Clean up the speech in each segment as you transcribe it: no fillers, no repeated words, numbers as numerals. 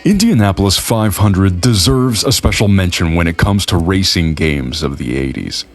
Indianapolis 500 deserves a special mention when it comes to racing games of the 80s.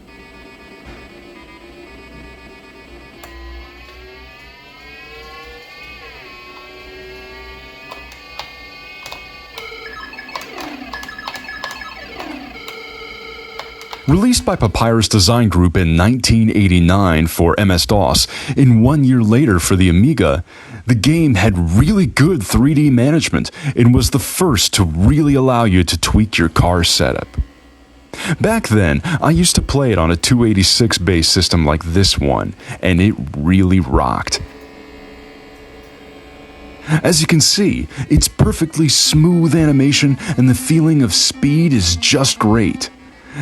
Released by Papyrus Design Group in 1989 for MS-DOS and 1 year later for the Amiga, the game had really good 3D management and was the first to really allow you to tweak your car setup. Back then, I used to play it on a 286 base system like this one, and it really rocked. As you can see, it's perfectly smooth animation and the feeling of speed is just great.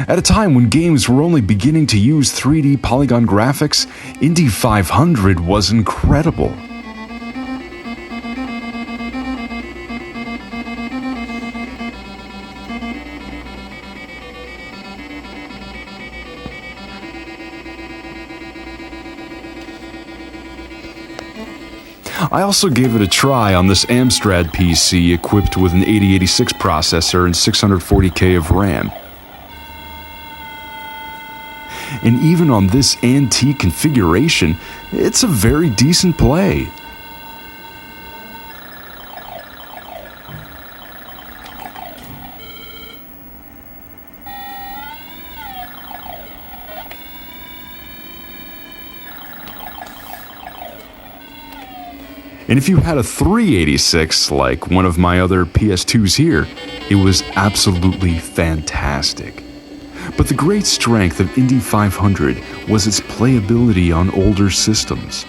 At a time when games were only beginning to use 3D polygon graphics, Indy 500 was incredible. I also gave it a try on this Amstrad PC equipped with an 8086 processor and 640K of RAM. And even on this antique configuration, it's a very decent play. And if you had a 386 like one of my other PS2s here, it was absolutely fantastic. But the great strength of Indy 500 was its playability on older systems.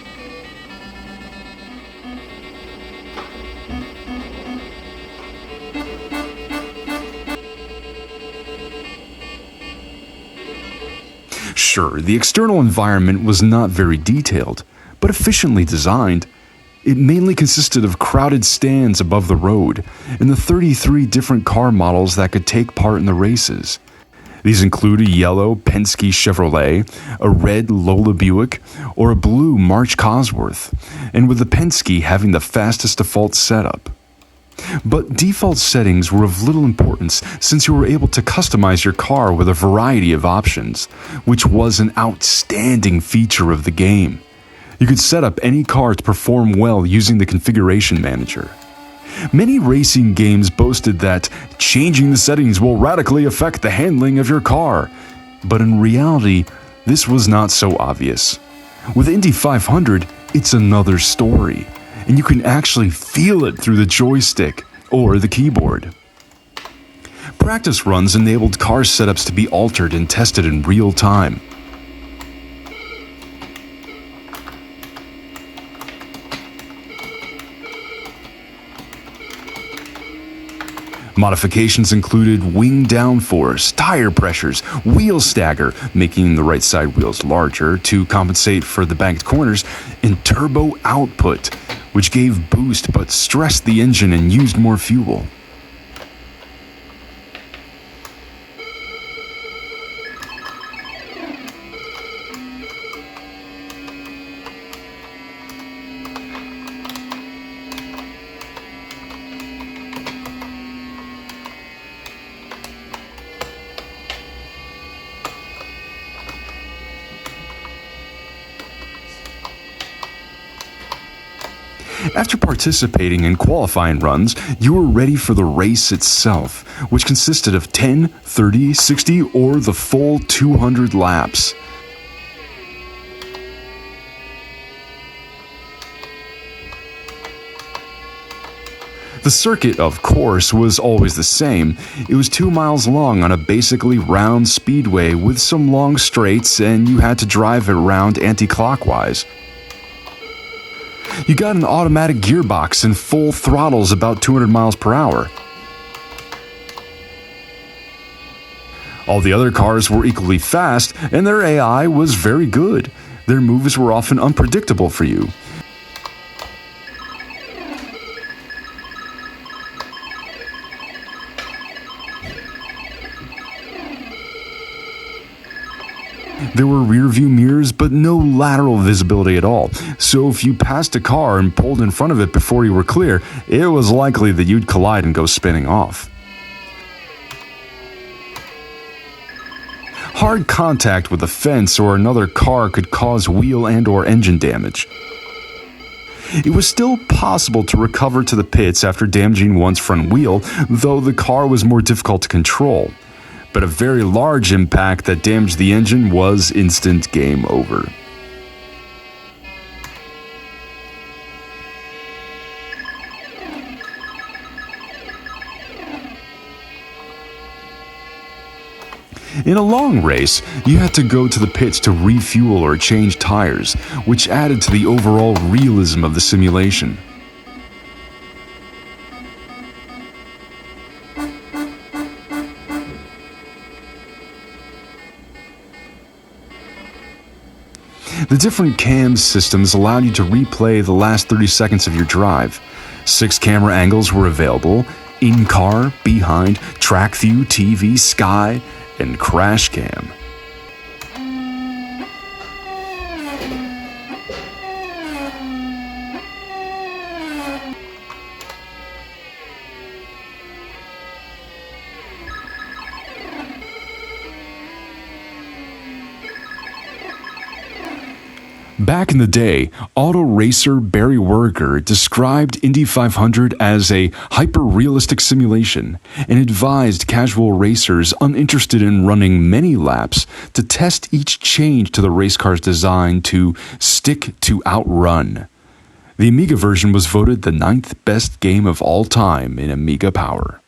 Sure, the external environment was not very detailed, but efficiently designed. It mainly consisted of crowded stands above the road, and the 33 different car models that could take part in the races. These include a yellow Penske Chevrolet, a red Lola Buick, or a blue March Cosworth, and with the Penske having the fastest default setup. But default settings were of little importance since you were able to customize your car with a variety of options, which was an outstanding feature of the game. You could set up any car to perform well using the configuration manager. Many racing games boasted that changing the settings will radically affect the handling of your car, but in reality, this was not so obvious. With Indy 500, it's another story, and you can actually feel it through the joystick or the keyboard. Practice runs enabled car setups to be altered and tested in real time. Modifications included wing downforce, tire pressures, wheel stagger, making the right side wheels larger to compensate for the banked corners, and turbo output, which gave boost but stressed the engine and used more fuel. After participating in qualifying runs, you were ready for the race itself, which consisted of 10, 30, 60, or the full 200 laps. The circuit, of course, was always the same. It was 2 miles long on a basically round speedway with some long straights, and you had to drive it around anti-clockwise. You got an automatic gearbox and full throttles about 200 miles per hour. All the other cars were equally fast, and their AI was very good. Their moves were often unpredictable for you. There were rear view mirrors, but no lateral visibility at all, so if you passed a car and pulled in front of it before you were clear, it was likely that you'd collide and go spinning off. Hard contact with a fence or another car could cause wheel and/or engine damage. It was still possible to recover to the pits after damaging one's front wheel, though the car was more difficult to control. But a very large impact that damaged the engine was instant game over. In a long race, you had to go to the pits to refuel or change tires, which added to the overall realism of the simulation. The different cam systems allowed you to replay the last 30 seconds of your drive. 6 camera angles were available: in-car, behind, track view, TV, sky, and crash cam. Back in the day, auto racer Barry Werger described Indy 500 as a hyper-realistic simulation and advised casual racers uninterested in running many laps to test each change to the race car's design to stick to outrun. The Amiga version was voted the 9th best game of all time in Amiga Power.